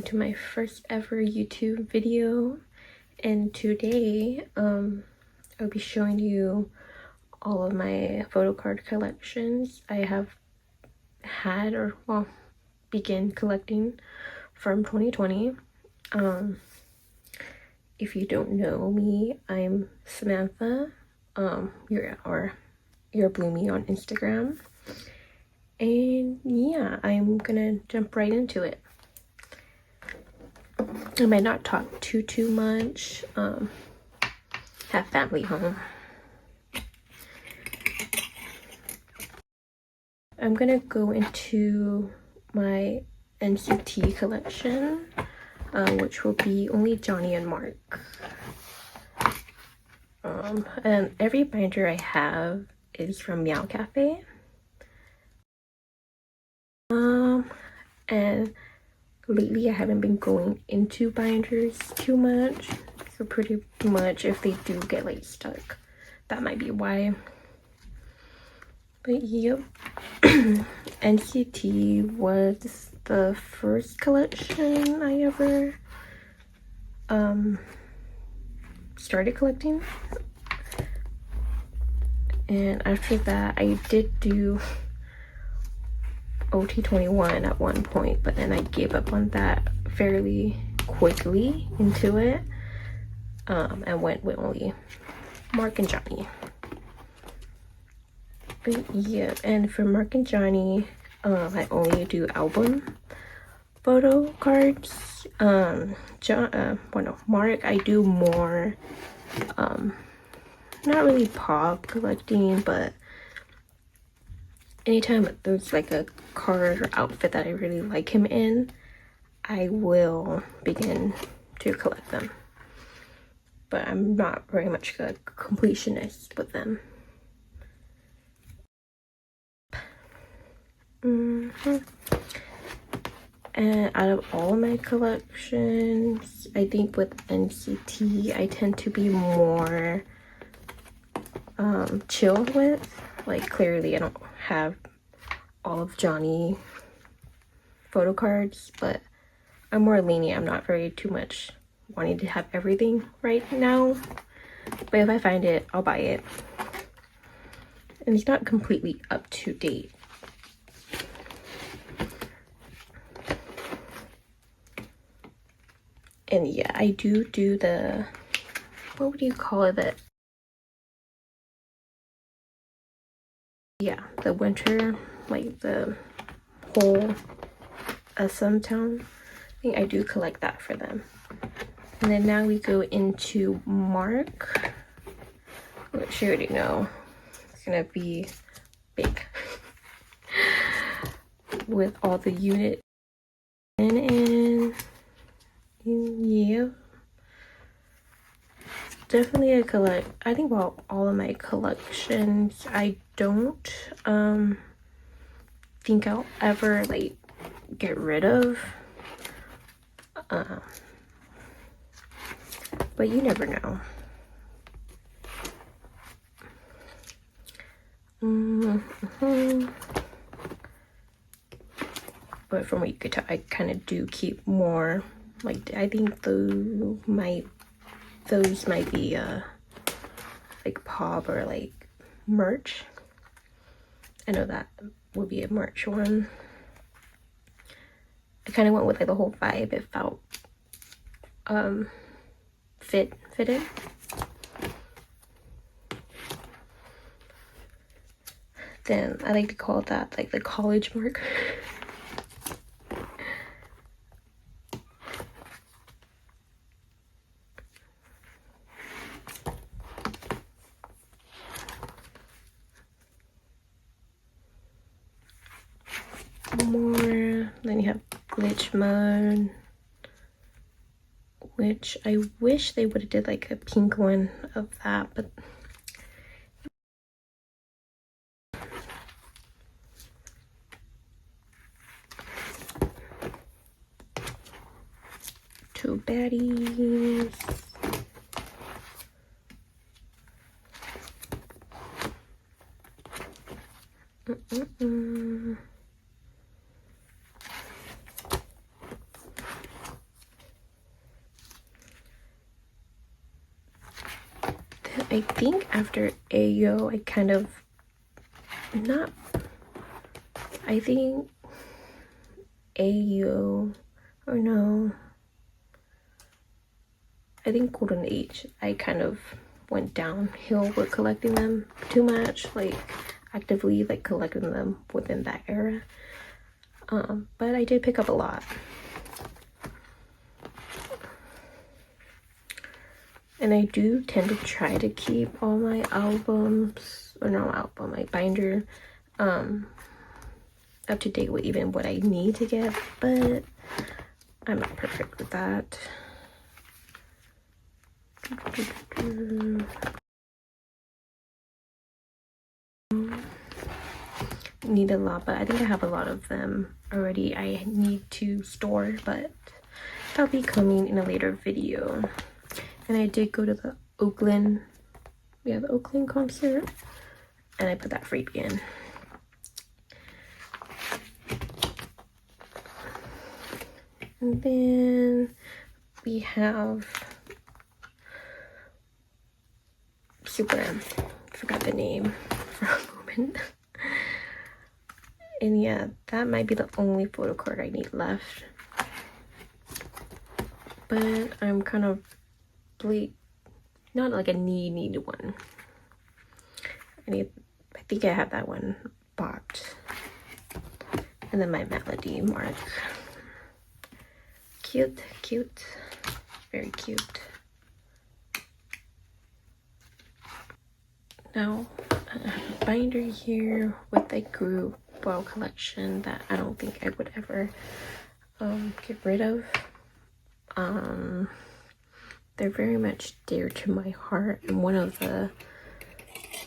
to my first ever YouTube video, and today I'll be showing you all of my photo card collections I have had, or well, began collecting from 2020. If you don't know me, I'm Samantha. You're Bloomy on Instagram. And yeah, I'm gonna jump right into it. I might not talk too much. Have family home. I'm gonna go into my NCT collection, which will be only Johnny and Mark. And every binder I have is from Meowcafe. And lately I haven't been going into binders too much, so pretty much if they do get like stuck, that might be why. But yep. NCT was the first collection I ever started collecting, and after that I did do OT21 at one point, but then I gave up on that fairly quickly into it, and went with only Mark and Johnny. But yeah, and for Mark and Johnny, I only do album photo cards. Mark, I do more not really pop collecting, but anytime there's like a card or outfit that I really like him in, I will begin to collect them. But I'm not very much a completionist with them. And out of all my collections, I think with NCT, I tend to be more chilled with. Like, clearly I don't have all of Johnny photo cards, but I'm more lenient. I'm not very too much wanting to have everything right now, but if I find it, I'll buy it. And it's not completely up to date. And yeah, I do the, what would you call it, the winter, like the whole SM town. I think I do collect that for them. And then now we go into Mark, which you already know it's gonna be big with all the unit and yeah, definitely a collect. I think about all of my collections, I don't think I'll ever like get rid of, but you never know. But from what you could tell, I kind of do keep more. Like, I think those might be like pop or like merch. I know that would be a merch one. I kind of went with like the whole vibe. It felt fitted. Then I like to call that like the college Mark. More. Then you have glitch mode, which I wish they would have did like a pink one of that, but two baddies. I think after Ayo, I kind of not. I think Ayo, or no. I think Golden Age, I kind of went downhill with collecting them too much, like actively like collecting them within that era. But I did pick up a lot. And I do tend to try to keep all my albums, or no album, my binder, up to date with even what I need to get, but I'm not perfect with that. Need a lot, but I think I have a lot of them already. I need to store, but that'll be coming in a later video. And I did go to the Oakland, the Oakland concert, and I put that freebie in. And then we have Super M. Forgot the name for a moment. And yeah, that might be the only photo card I need left. But I'm kind of like, not like a need one. I think I have that one bought. And then my Melody mark. Cute, very cute. Now, a binder here with a group collection that I don't think I would ever get rid of. They're very much dear to my heart, and one of the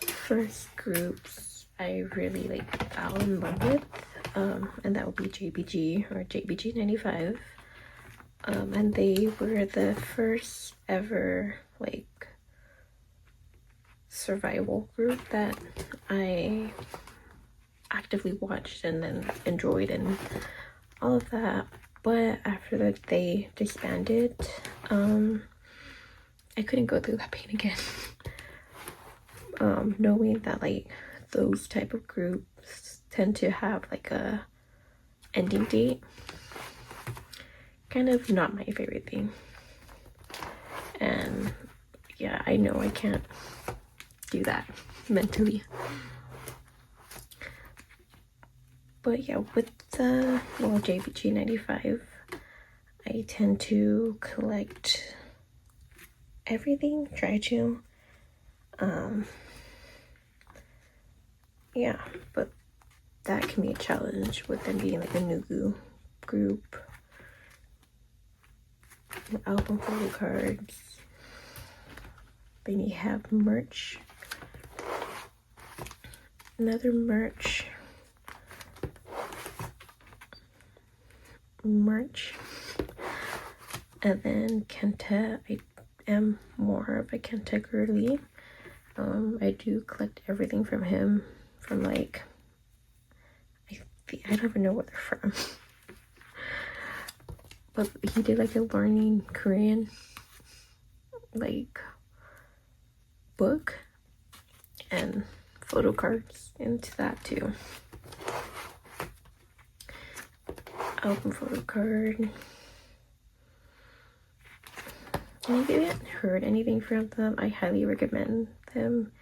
first groups I really like fell in love with, and that would be JBG, or JBG 95. And they were the first ever like survival group that I actively watched and then enjoyed and all of that. But after that they disbanded, I couldn't go through that pain again. Knowing that like those type of groups tend to have like a ending date, kind of not my favorite thing. And yeah, I know I can't do that mentally. But yeah, with the JBG 95, I tend to collect everything, try to. Yeah, but that can be a challenge with them being like a new group. Album photo cards. Then you have merch. Another merch. And then Kenta. I am more of a Kenta girly. I do collect everything from him, from like, I don't even know where they're from. But he did like a learning Korean like book and photo cards into that too. Album photo card. And if you haven't heard anything from them, I highly recommend them.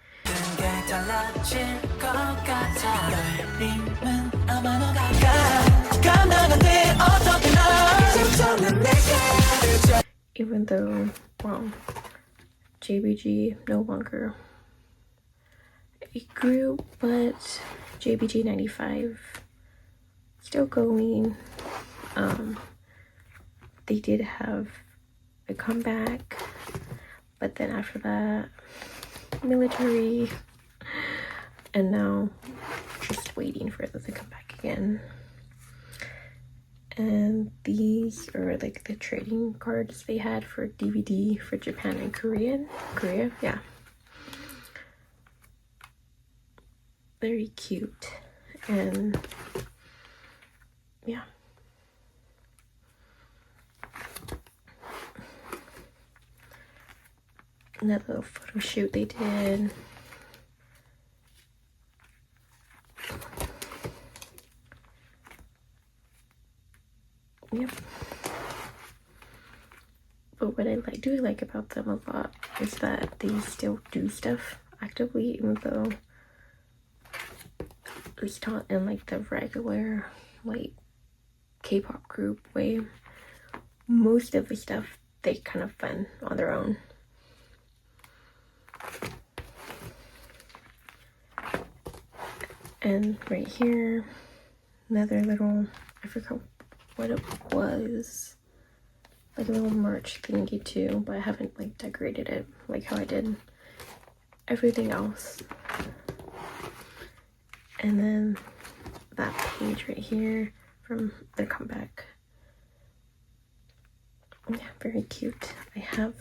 Even though, well, JBG no longer a group, but JBG 95 still going. They did have a comeback, but then after that, military, and now just waiting for them to come back again. And these are like the trading cards they had for DVD for Japan and Korea, yeah. Very cute, and yeah. another little photo shoot they did. Yep. But what I do like about them a lot is that they still do stuff actively, even though it's not in like the regular like K-pop group way. Most of the stuff they kind of fund on their own. And right here, another little, I forgot what it was, like a little merch thingy too, but I haven't like decorated it like how I did everything else. And then that page right here from their comeback. Yeah, very cute. I have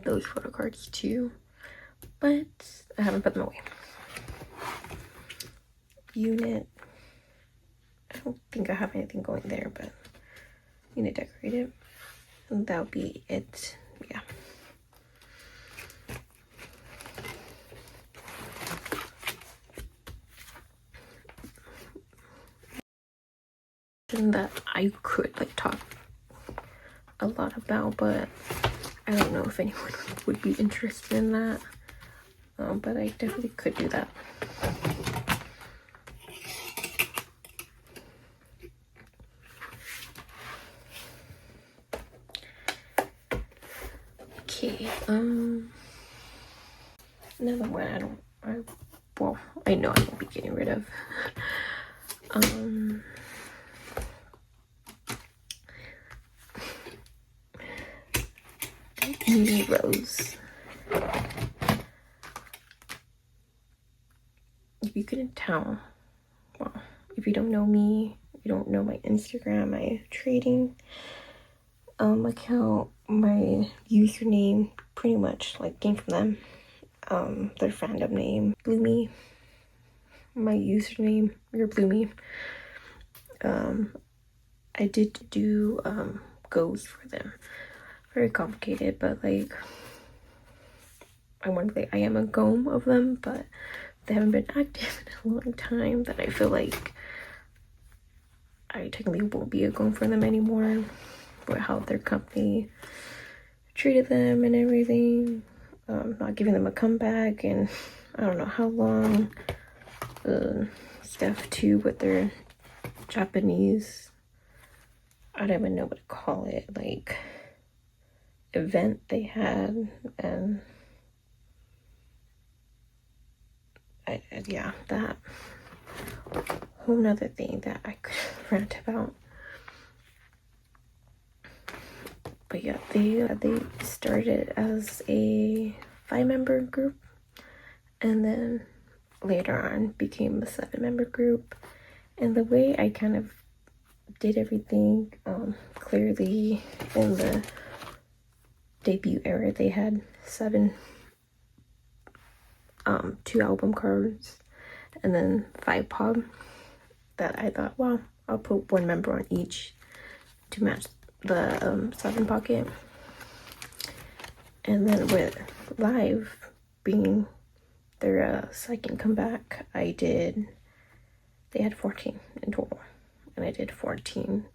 those photo cards too, but I haven't put them away. Unit. I don't think I have anything going there, but I'm gonna decorate it. And that'll be it. Yeah. And that I could like talk a lot about, but I don't know if anyone would be interested in that. But I definitely could do that. Okay, another one I know I won't be getting rid of. Mimiirose. If you couldn't tell, well, if you don't know me, you don't know my Instagram, my trading account, my username pretty much like came from them. Their fandom name, Bloomy. My username, your Bloomy. I did do goes for them. Very complicated, but like I want to say I am a gome of them, but they haven't been active in a long time that I feel like I technically won't be a gome for them anymore. But how their company treated them and everything, not giving them a comeback, and I don't know how long stuff too with their Japanese, I don't even know what to call it, like event they had, and yeah, that whole nother thing that I could rant about. But yeah, they started as a 5-member group, and then later on became a 7-member group. And the way I kind of did everything, clearly in the debut era they had 7 2 album cards and then 5 pop, that I thought, well, I'll put 1 member on each to match the 7 pocket. And then with Live being their second comeback, they had 14 in total, and I did 14,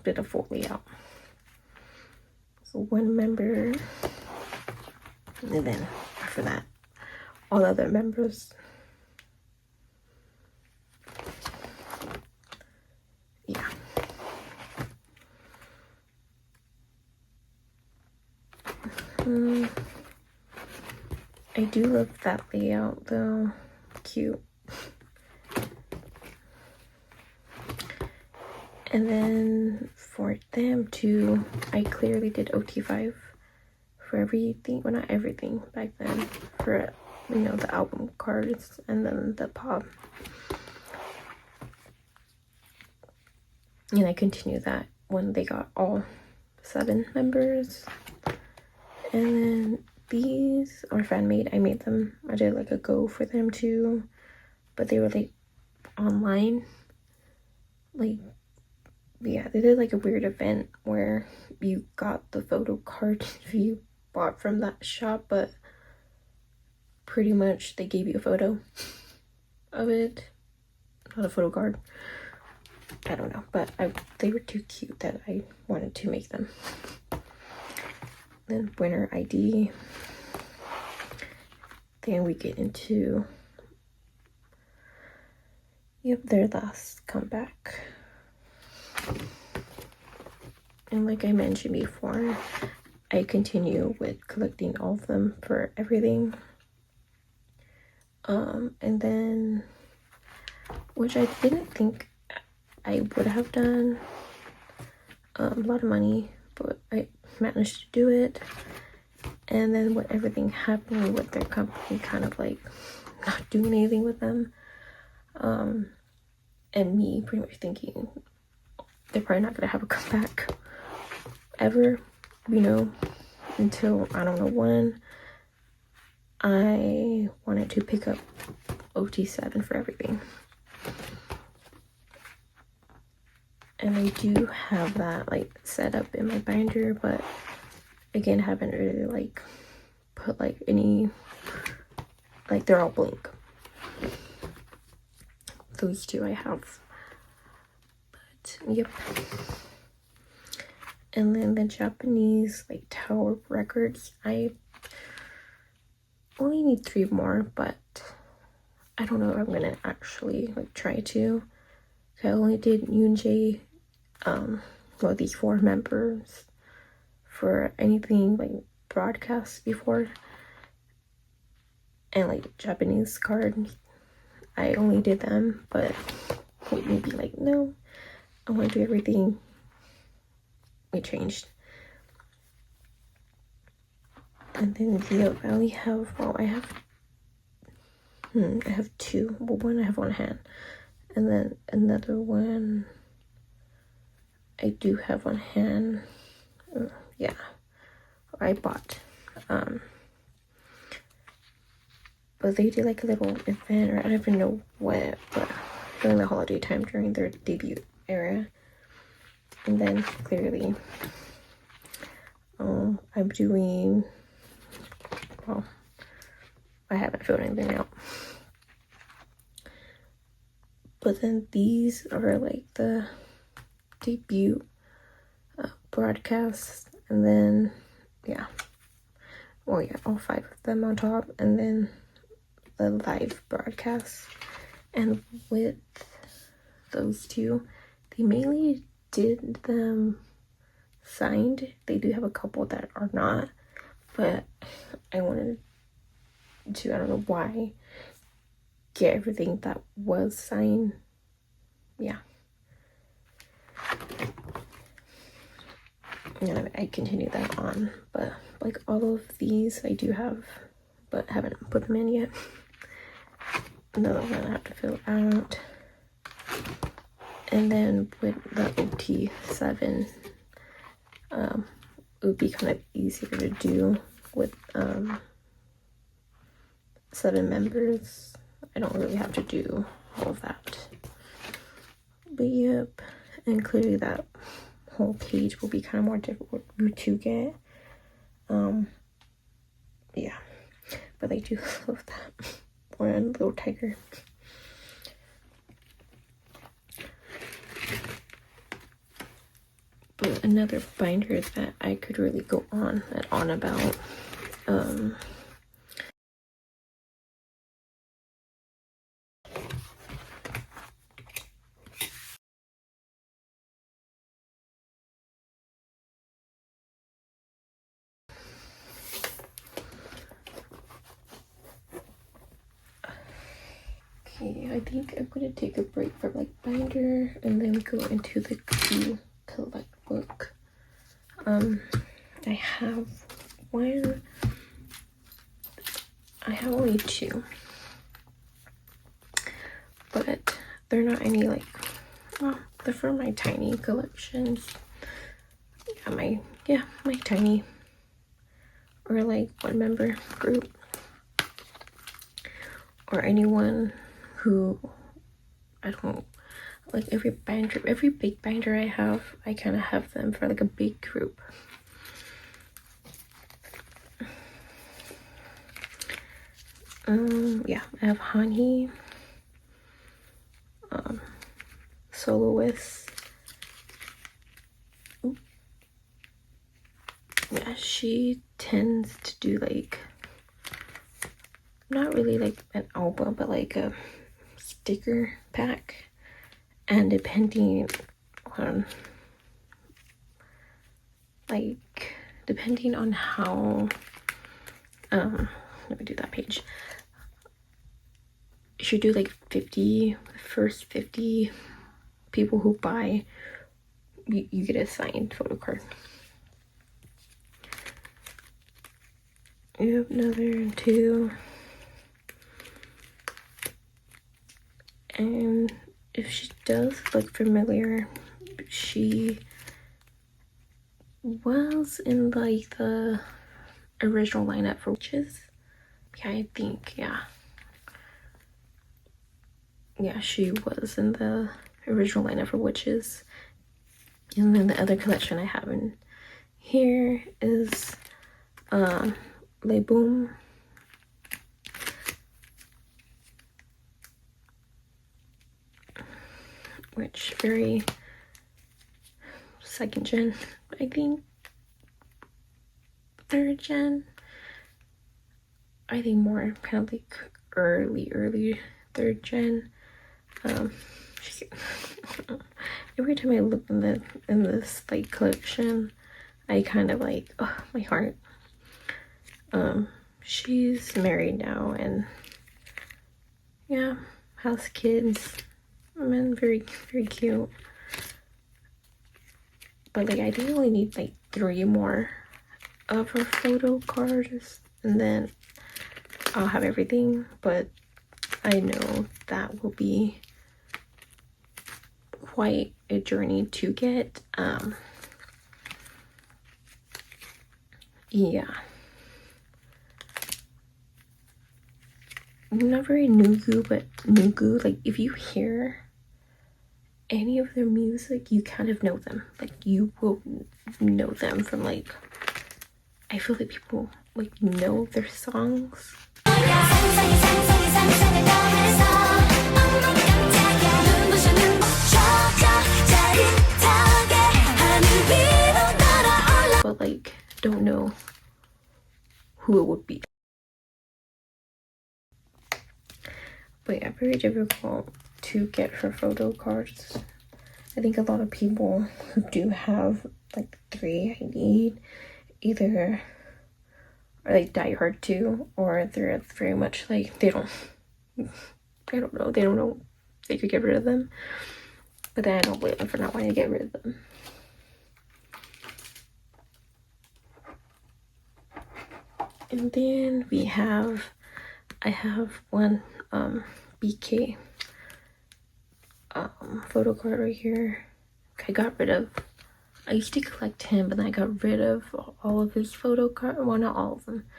did a full layout. So 1 member, and then after that, all other members. Yeah. I do love that layout though. Cute. And then for them too, I clearly did OT5 for everything, well, not everything back then, for, you know, the album cards and then the pop. And I continued that when they got all 7 members. And then these are fan made. I made them. I did like a go for them too, but they were like online, like yeah, they did like a weird event where you got the photo card if you bought from that shop, but pretty much they gave you a photo of it, not a photo card. I don't know, but they were too cute that I wanted to make them. Then winner ID. Then we get into, yep, their last comeback. And like I mentioned before, I continue with collecting all of them for everything. And then, which I didn't think I would have done, a lot of money, but I managed to do it. And then with everything happening with their company, kind of like not doing anything with them, and me pretty much thinking they're probably not gonna have a comeback ever, you know, until I don't know when. I wanted to pick up OT7 for everything. And I do have that like set up in my binder, but again, haven't really like put like any, like they're all blank. Those two I have, but yep. And then the Japanese like Tower records, I only need 3 more, but I don't know if I'm gonna actually like try to. I only did Yoonjae, well, these 4 members for anything like broadcast before, and like Japanese cards, I only did them, but made me be like, no, I want to do everything. We changed. And then I only have, well, I have 2. Well, one I have on hand, and then another one I do have on hand. Yeah, I bought. But they did like a little event, or I don't even know what, but during the holiday time, during their debut era. And then clearly, I'm doing, well, I haven't filled anything out. But then these are like the debut broadcasts, and then, yeah. Well, yeah, all 5 of them on top, and then the live broadcast. And with those 2, they mainly did them signed. They do have a couple that are not, but I wanted to, I don't know why, get everything that was signed. Yeah. And I continue that on, but like all of these I do have, but haven't put them in yet. Another one I have to fill out. And then with the OT7, it would be kind of easier to do with 7 members. I don't really have to do all of that. But yep, and clearly that whole page will be kind of more difficult to get. Yeah, but I do love that one little tiger. But another binder that I could really go on and on about, okay, I think I'm gonna take a break from like binder and then go into the collect book. I have one. I have only 2, but they're not any like, well, they're for my tiny collections. Yeah, my tiny, or like 1 member group, or anyone who I don't like every binder, every big binder I have, I kind of have them for like a big group. Yeah, I have Honey, Soloists. Yeah, she tends to do like, not really like an album, but like a sticker pack. And depending on how, let me do that page. You should do like 50, first 50 people who buy, you get a signed photo card. You have another 2. And if she does look familiar, she was in like the original lineup for Witches. Yeah, I think, yeah, she was in the original lineup for Witches. And then the other collection I have in here is Le Boom. Which very 2nd gen, I think. 3rd gen. I think more kind of like early 3rd gen. Every time I look in this like collection, I kind of like, oh, my heart. She's married now and yeah, has kids. And very cute. But like I think I only need like 3 more of her photo cards and then I'll have everything. But I know that will be quite a journey to get. Yeah, not very Nugu, but Nugu, like if you hear any of their music, you kind of know them. Like you will know them from like, I feel like people like know their songs. But like don't know who it would be. But yeah, very difficult to get her photo cards. I think a lot of people who do have like 3 I need either are like Die Hard 2 or they're very much like they don't know they could get rid of them. But then I don't blame them for not wanting to get rid of them. And then I have one BK photo card right here. I got rid of, I used to collect him, but then I got rid of all of his photo cards. Well, not all of them. I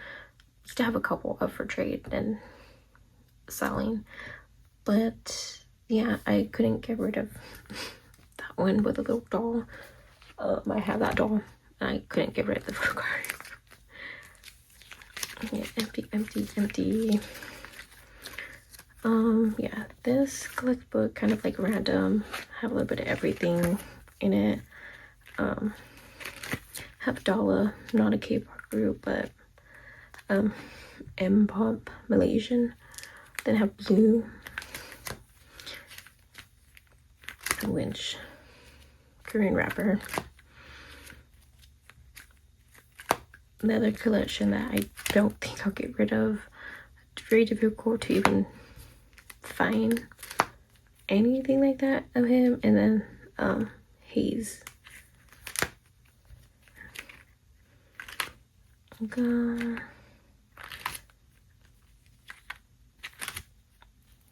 used to have a couple up for trade and selling. But yeah, I couldn't get rid of that one with a little doll. I have that doll and I couldn't get rid of the photo card. Yeah, empty. Yeah, this collect book kind of like random, have a little bit of everything in it. Have Dala, not a K-pop group, but M-pop Malaysian. Then have Blue, Winch, Korean rapper. Another collection that I don't think I'll get rid of. It's very difficult to even find anything like that of him. And then Haze. A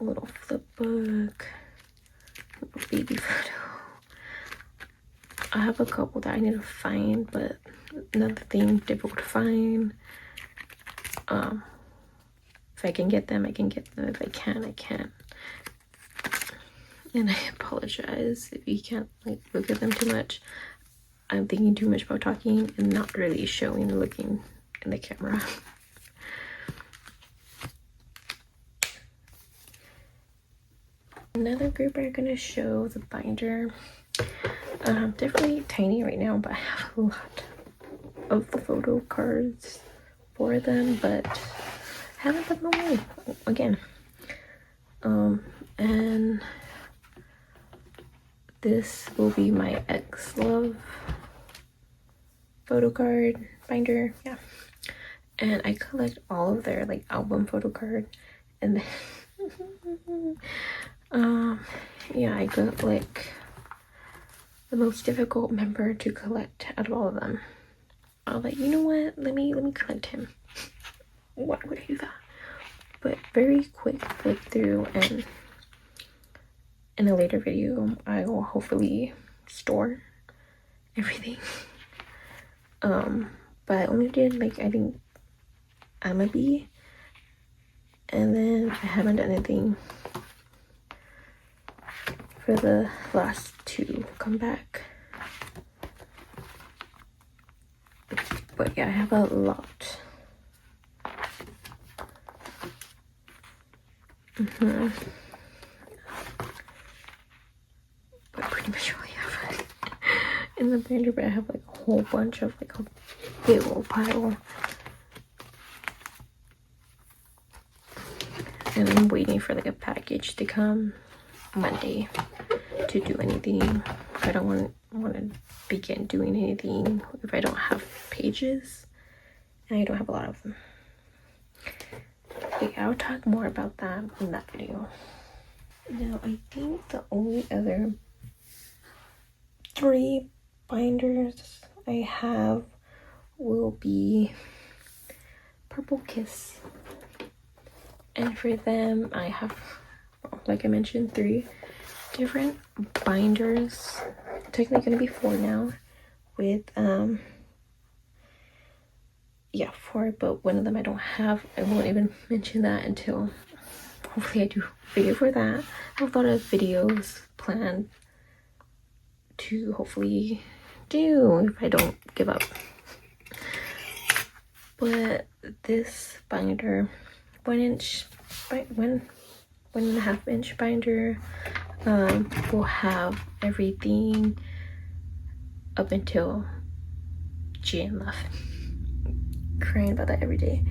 little flip book, little baby photo. I have a couple that I need to find, but another thing difficult to find. If I can get them, I can get them. If I can't, I can't. And I apologize if you can't like look at them too much. I'm thinking too much about talking and not really showing and looking in the camera. Another group I'm gonna show the binder. Definitely tiny right now, but I have a lot of the photo cards for them, but haven't put them away again. And this will be my XLOV photo card binder, yeah. And I collect all of their like album photo card, and then yeah, I got like the most difficult member to collect out of all of them. I was like, you know what? Let me collect him. Why would I do that? But very quick flip through, and in a later video, I will hopefully store everything. But I only did like I think I'm a B, and then I haven't done anything for the last two come back. But yeah, I have a lot. But pretty much all I have in the binder, but I have like a whole bunch of like a big old pile. And I'm waiting for like a package to come Monday to do anything. I don't want to begin doing anything if I don't have pages, and I don't have a lot of them. But yeah, I'll talk more about that in that video. Now I think the only other 3 binders I have will be Purple Kiss, and for them I have, like I mentioned, 3 different binders. Technically gonna be 4 now with yeah, 4, but one of them I don't have. I won't even mention that until hopefully I do a video for that. I have a lot of videos planned to hopefully do if I don't give up. But this binder, 1.5 inch binder, will have everything up until GN left. Crying about that every day.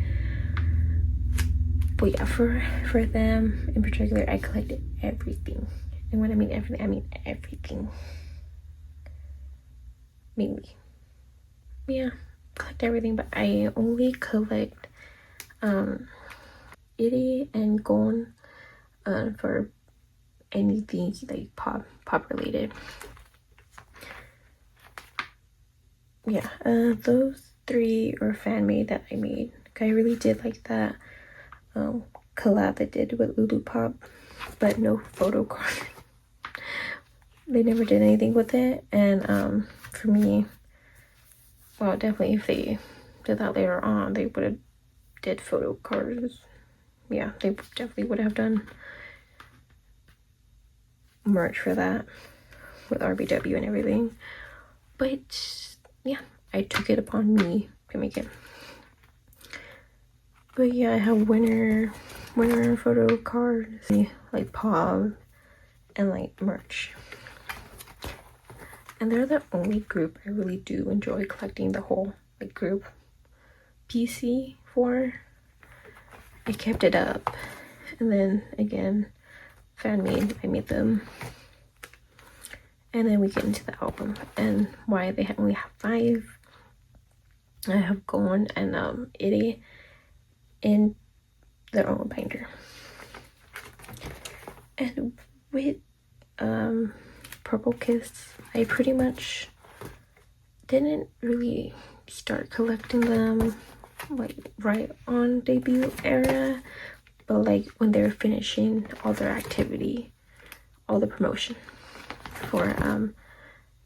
But yeah, for them in particular, I collected everything. And when I mean everything, I mean everything. Mainly. Yeah, collect everything, but I only collect Itty and Gon for anything like pop related. Yeah, those 3 are fan made that I made. I really did like that collab they did with Lulu Pop, but no photo card. They never did anything with it, and for me, well, definitely if they did that later on, they would have did photo cards. Yeah, they definitely would have done merch for that with RBW and everything. But yeah, I took it upon me to make it. But yeah, I have winter photo cards, like Pop, and like merch. And they're the only group I really do enjoy collecting the whole like group PC for. I kept it up, and then again, fan made, I made them. And then we get into the album and why they only have 5. I have Gon and Itty in their own binder. And with Purple Kiss, I pretty much didn't really start collecting them like right on debut era, but like when they were finishing all their activity, all the promotion for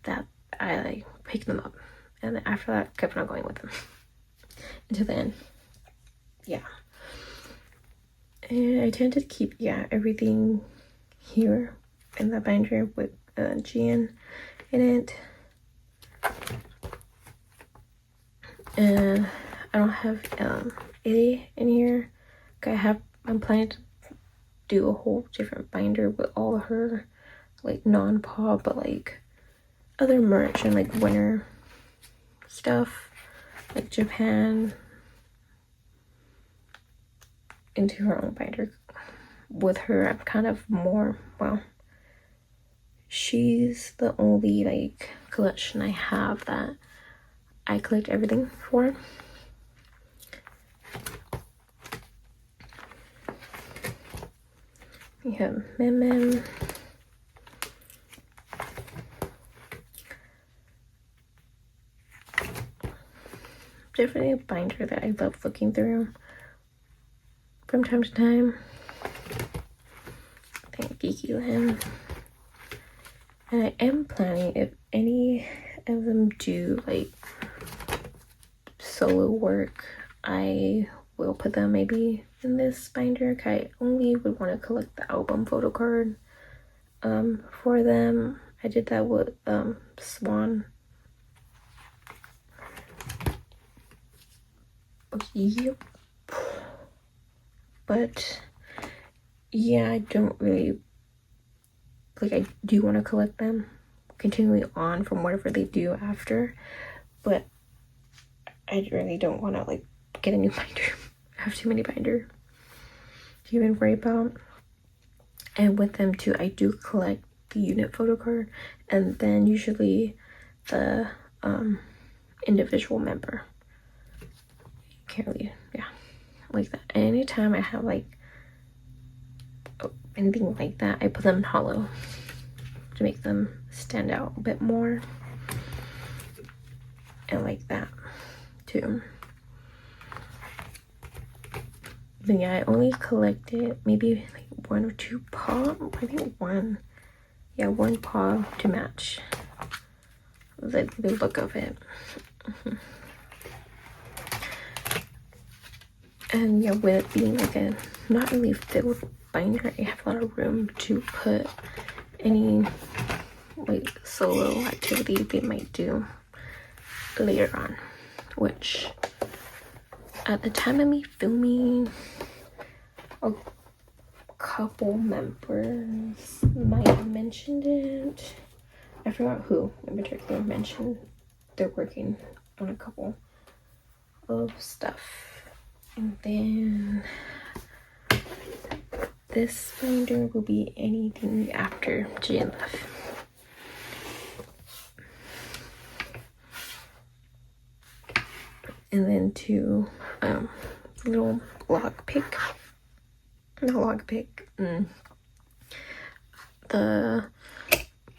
that, I like picked them up, and then after that kept on going with them until the end. Yeah, and I tend to keep everything here in the binder with GN in it. And I don't have A in here. I'm planning to do a whole different binder with all her like non-pop but like other merch and like winter stuff like Japan into her own binder. With her, I'm kind of more, well, she's the only like collection I have that I collect everything for. We have Mim. Definitely a binder that I love looking through from time to time. Thank Geeky Lamb. And I am planning, if any of them do like solo work, I will put them maybe in this binder. I only would want to collect the album photo card for them. I did that with Swan. Yep. But yeah, I don't really like, I do want to collect them continually on from whatever they do after, but I really don't want to like get a new binder. I have too many binder to even worry about. And with them too, I do collect the unit photo card and then usually the individual member. Can't really, yeah, like that. Anytime I have like anything like that, I put them in hollow to make them stand out a bit more. And like that too. But yeah, I only collected maybe like 1 or 2 paw. I think 1. Yeah, 1 paw to match the look of it. And yeah, with it being like a not really filled binder, I have a lot of room to put any like solo activity they might do later on, which at the time of me filming, a couple members might have mentioned it. I forgot who in particular mentioned they're working on a couple of stuff. And then this binder will be anything after GLF. And then to little lockpick, the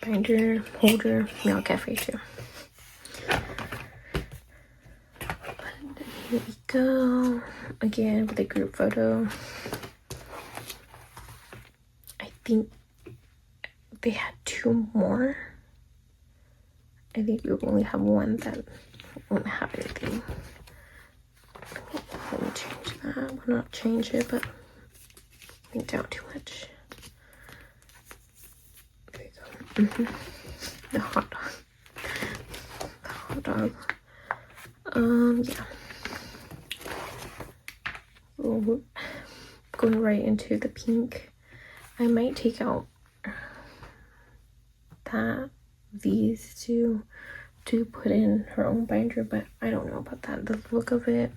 binder holder Meowcafe A4. Here we go again with the group photo. I think they had 2 more. I think we only have 1 that won't have anything. Let me change that. Well, not change it, but I think down too much. There you go. The hot dog. Yeah. Ooh, going right into the pink. I might take out these two to put in her own binder, but I don't know about that. The look of it,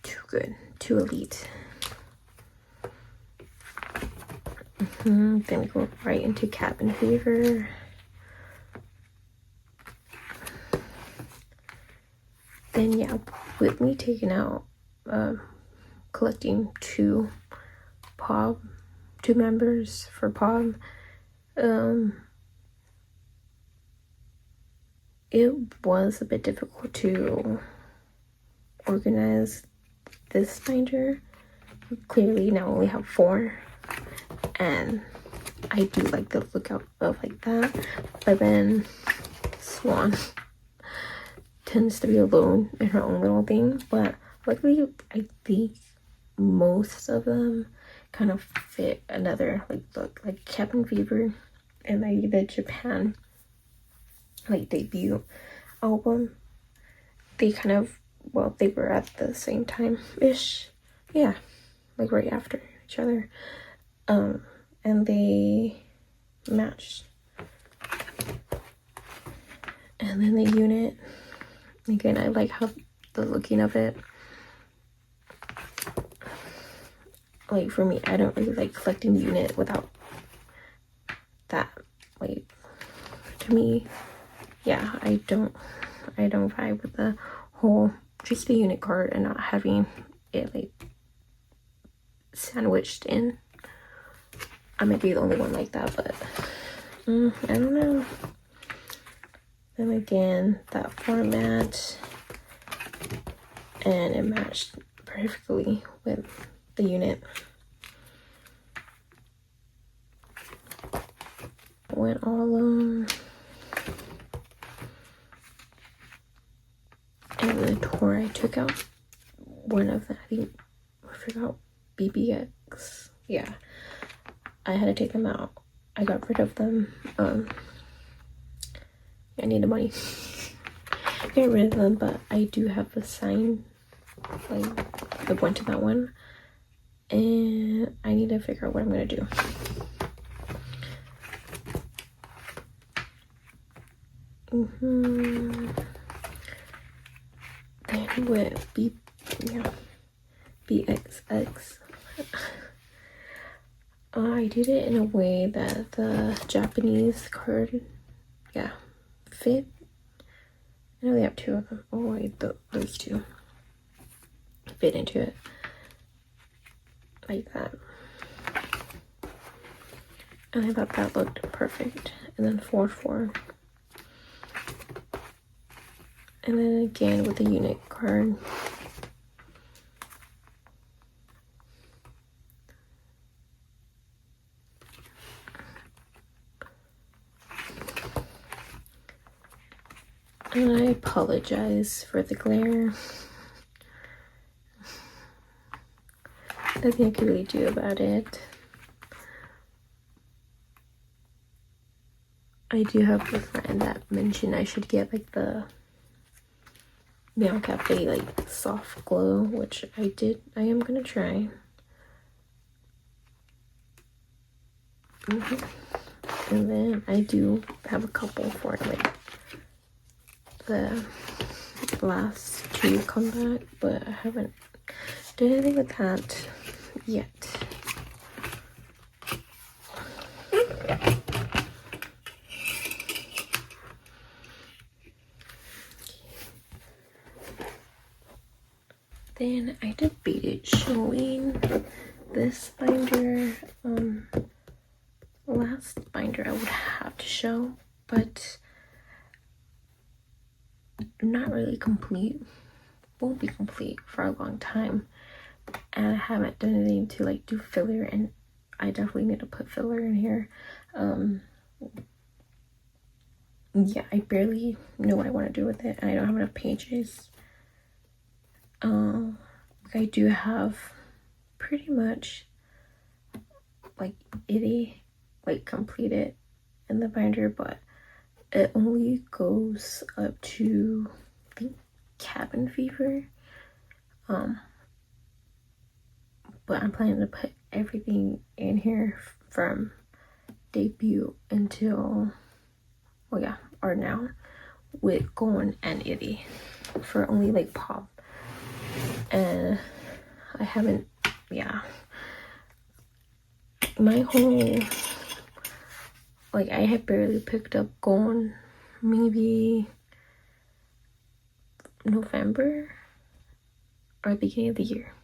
too good, too elite. Then we go right into Cabin Fever. Then yeah, with me taking out collecting 2 members for POB, it was a bit difficult to organize this binder. Clearly now we have 4, and I do like the look of like that, but then Swan tends to be alone in her own little thing. But luckily I think most of them kind of fit another like look, like cabin fever and like the Japan like debut album. They kind of, well, they were at the same time ish, yeah, like right after each other, and they matched. And then the unit, again, I like how the looking of it. Like for me, I don't really like collecting the unit without that. Like to me, yeah, I don't vibe with the whole just the unit card and not having it like sandwiched in. I might be the only one like that, but I don't know. Then again, that format, and it matched perfectly with the unit. Went all and the tour I took out one of them, I forgot, BBX. Yeah, I had to take them out. I got rid of them. I need the money. Get rid of them, but I do have a sign, like the one to that one, and I need to figure out what I'm gonna do. Then with BXX, I did it in a way that the Japanese card, yeah, fit. I know they have two of them. Oh wait, those two fit into it like that, and I thought that looked perfect. And then 4/4, and then again with the unit card. And I apologize for the glare. Nothing I can really do about it. I do have a friend that mentioned I should get like the Meowcafe like soft glow, which I am gonna try. And then I do have a couple for like the last two comeback, but I haven't done anything with that yet. Then I debated showing this binder. Last binder I would have to show, but not really complete. Won't be complete for a long time, and I haven't done anything to like do filler, and I definitely need to put filler in here. Yeah, I barely know what I want to do with it, and I don't have enough pages. I do have pretty much like itty like completed in the binder, but it only goes up to I think cabin fever. But I'm planning to put everything in here from debut until, well, yeah, or now, with Gone and Itty for only like pop. And I haven't, yeah, my whole, like, I had barely picked up Gone maybe November or beginning of the year.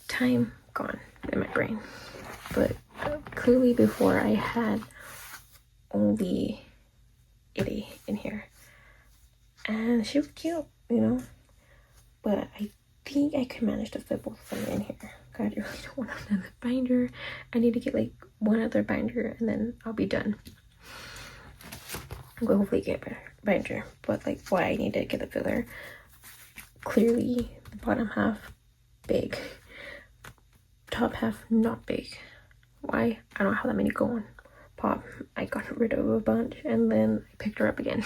Time gone in my brain. But clearly before I had only Itty in here, and she was cute, you know, but I think I could manage to fit both of them in here. God, I really don't want another binder. I need to get like one other binder and then I'll be done. I'm going to hopefully get a binder, but like why I need to get the filler, clearly the bottom half big, top half not big. Why? I don't have that many going. Pop, I got rid of a bunch and then I picked her up again.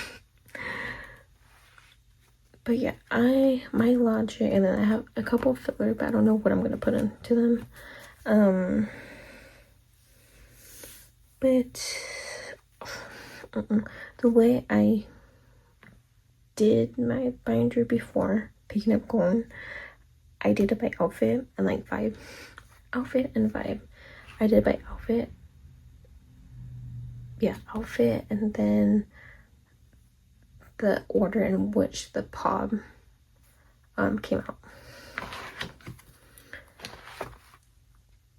But yeah, my logic, and then I have a couple of filler, but I don't know what I'm gonna put into them. But the way I did my binder before picking up gold, I did it by outfit and like vibe. Outfit and vibe. I did it by outfit. Yeah, outfit, and then the order in which the pop came out.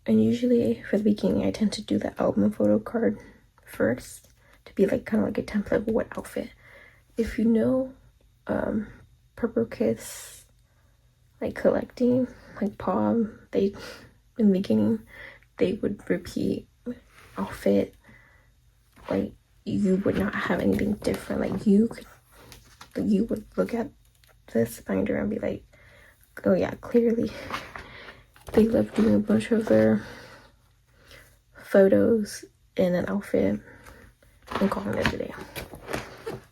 And usually for the beginning, I tend to do the album photo card first to be like kind of like a template of what outfit. If you know Purple Kiss, like collecting, like Pop, they in the beginning they would repeat outfit. Like you would not have anything different. Like you would look at this binder and be like, oh yeah, clearly they love doing a bunch of their photos in an outfit and calling it a day.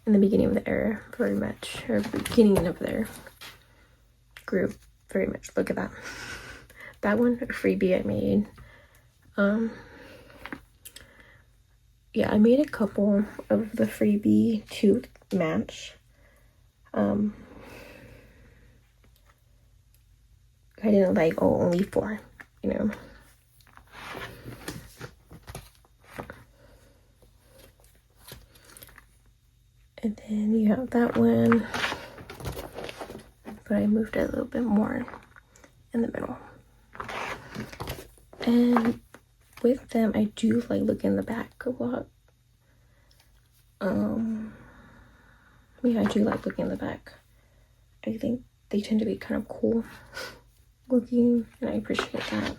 In the beginning of the era, very much, or beginning of their group, very much. Look at that. That one, a freebie I made. Yeah, I made a couple of the freebie to match. I didn't like, oh, only 4, you know. And then you have that one, but I moved it a little bit more in the middle. And with them, I do like looking in the back a lot. Yeah, I do like looking in the back. I think they tend to be kind of cool looking, and I appreciate that.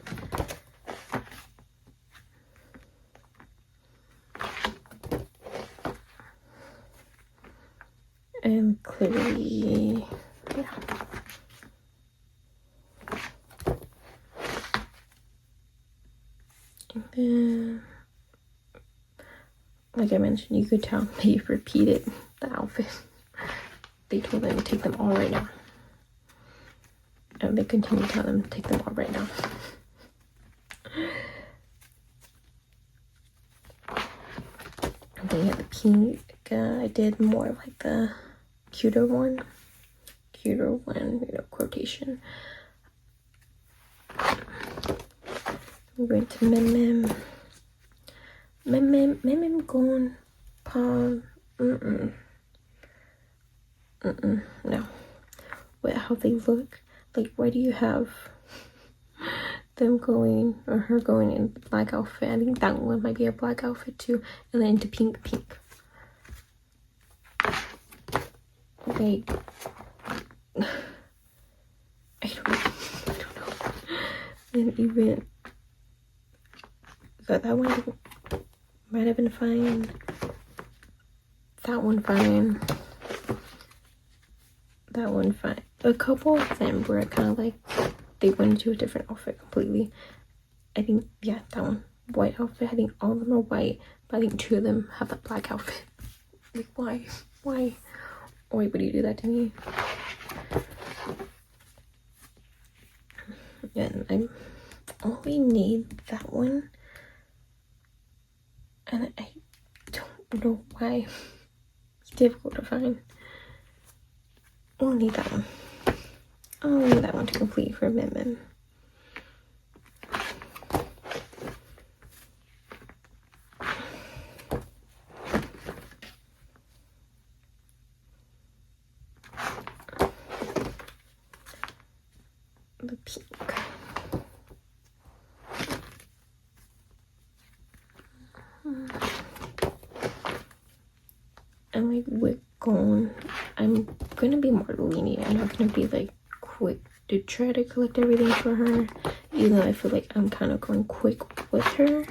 And clearly, yeah. And then, like I mentioned, you could tell they've repeated the outfit. They told them to take them all right now. And they continue to tell them to take them all right now. And then you have the pink. I did more of like the cuter one, you know, quotation. I'm going to Mim gone, Pop. No. With how they look, like, why do you have them going, or her going in black outfit? I think that one might be a black outfit too, and then into pink. Like, I don't know. And even that one might have been fine. That one fine. That one fine. A couple of them were kind of like they went into a different outfit completely. I think, yeah, that one, white outfit. I think all of them are white, but I think 2 of them have a black outfit. Like, why would you do that to me? And I only need that one, and I don't know why. It's difficult to find. Only that one. Only that one to complete for Mim. The pink. And like with gold, I'm gonna be more lenient. I'm not gonna be like quick to try to collect everything for her, even though I feel like I'm kind of going quick with her.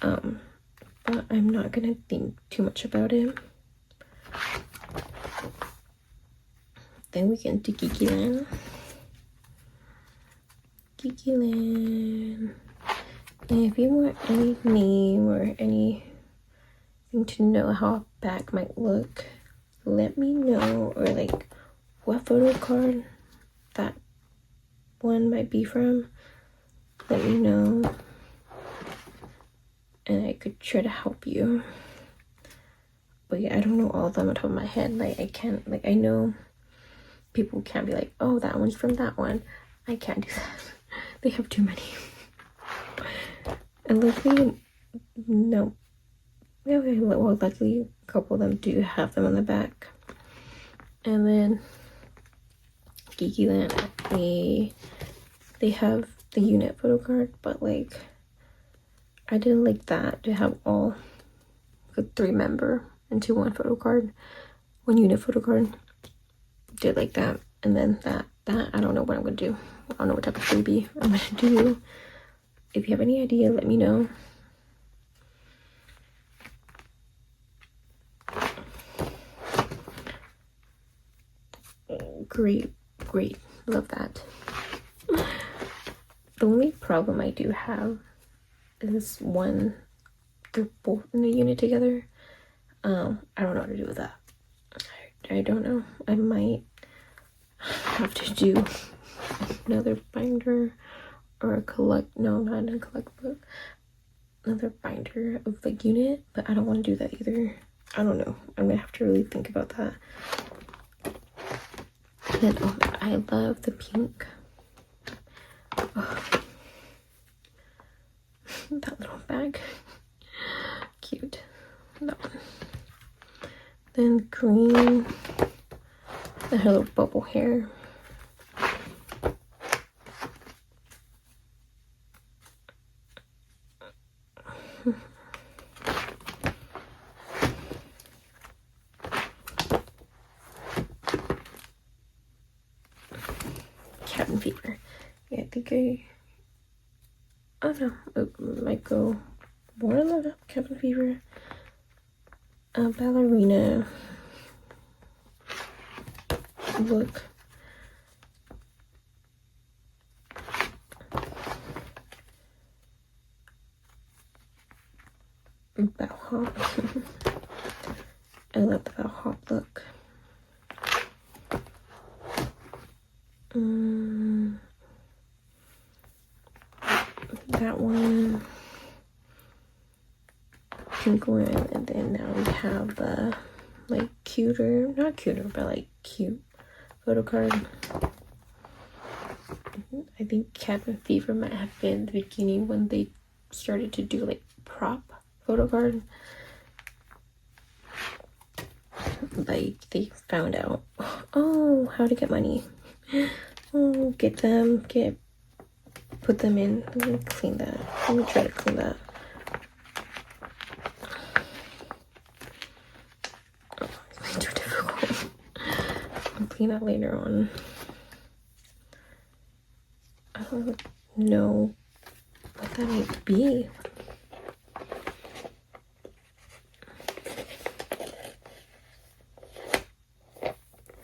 But I'm not gonna think too much about it. Then we get into Geeky Kiki Land. And if you want any name or anything to know how a bag might look, let me know, or like what photo card that one might be from. Let me know, and I could try to help you. But yeah, I don't know all of them on top of my head. Like I can't, like I know people can't be like, oh, that one's from that one. I can't do that. They have too many. And luckily, no. Yeah, well, luckily a couple of them do have them on the back. And then Geeky Land, they have the unit photo card, but like I didn't like that to have all the 3 member into one photo card, one unit photo card. Did like that, and then that I don't know what I'm gonna do. I don't know what type of freebie I'm gonna do. If you have any idea, let me know. Great, love that. The only problem I do have is one, they're both in the unit together. I don't know what to do with that. I don't know. I might have to do another binder or not a collect book, another binder of the unit, but I don't want to do that either. I don't know. I'm gonna have to really think about that. And then, oh, I love the pink. Oh. That little bag. Cute. That one. Then green. And her little bubble hair. Cabin fever. Yeah, I think I don't know, it might go more in the cabin fever. Ballerina look. Bellhop. I love the bellhop look. That one, pink one, and then now we have the like cuter, not cuter, but like cute photo card. I think Cabin Fever might have been the beginning when they started to do like prop photo card. Like they found out, oh, how to get money. Oh, put them in. Let me clean that. Let me try to clean that. Oh, it's too difficult. I'll clean that later on. I don't know what that might be.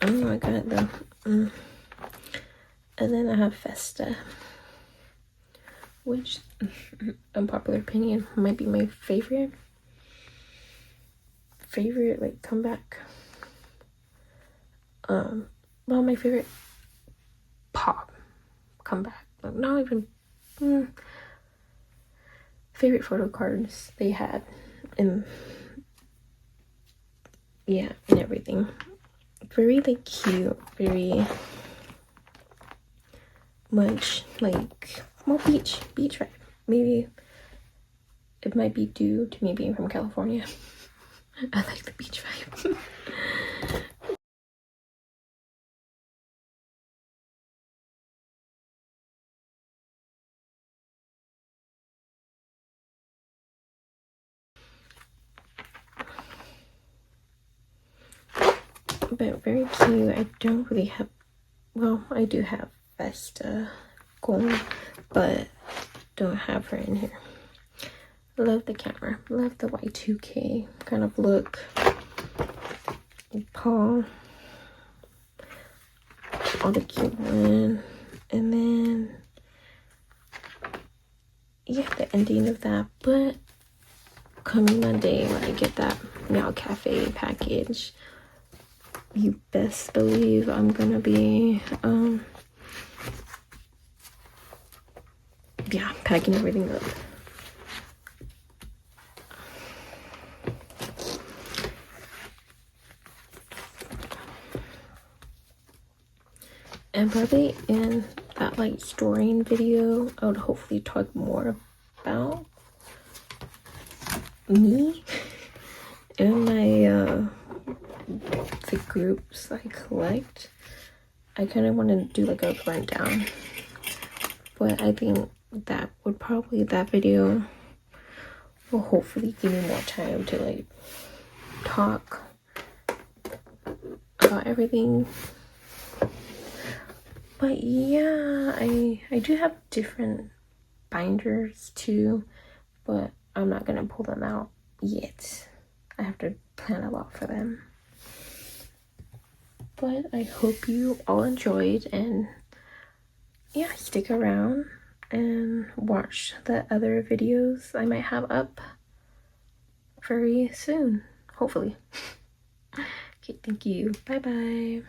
Oh, I got it though. And then I have Festa, which, unpopular opinion, might be my favorite like comeback. Well, my favorite pop comeback. Like, not even favorite photo cards they had, and yeah, and everything. Very like cute, very much like, well, beach vibe. Maybe it might be due to me being from California. I like the beach vibe. But very cute. I don't really have, well, I do have Vesta Gold, but don't have her in here. Love the camera. Love the Y2K kind of look. Paul. All the cute one. And then yeah, the ending of that. But coming Monday when I get that Meowcafe package, you best believe I'm gonna be yeah, packing everything up. And probably in that like storing video, I would hopefully talk more about me and my the groups I collect. I kind of want to do like a rundown, but I think that video will hopefully give me more time to like talk about everything. But yeah, I do have different binders too, but I'm not gonna pull them out yet. I have to plan a lot for them. But I hope you all enjoyed, and yeah, stick around and watch the other videos I might have up very soon, hopefully. Okay, thank you. Bye bye.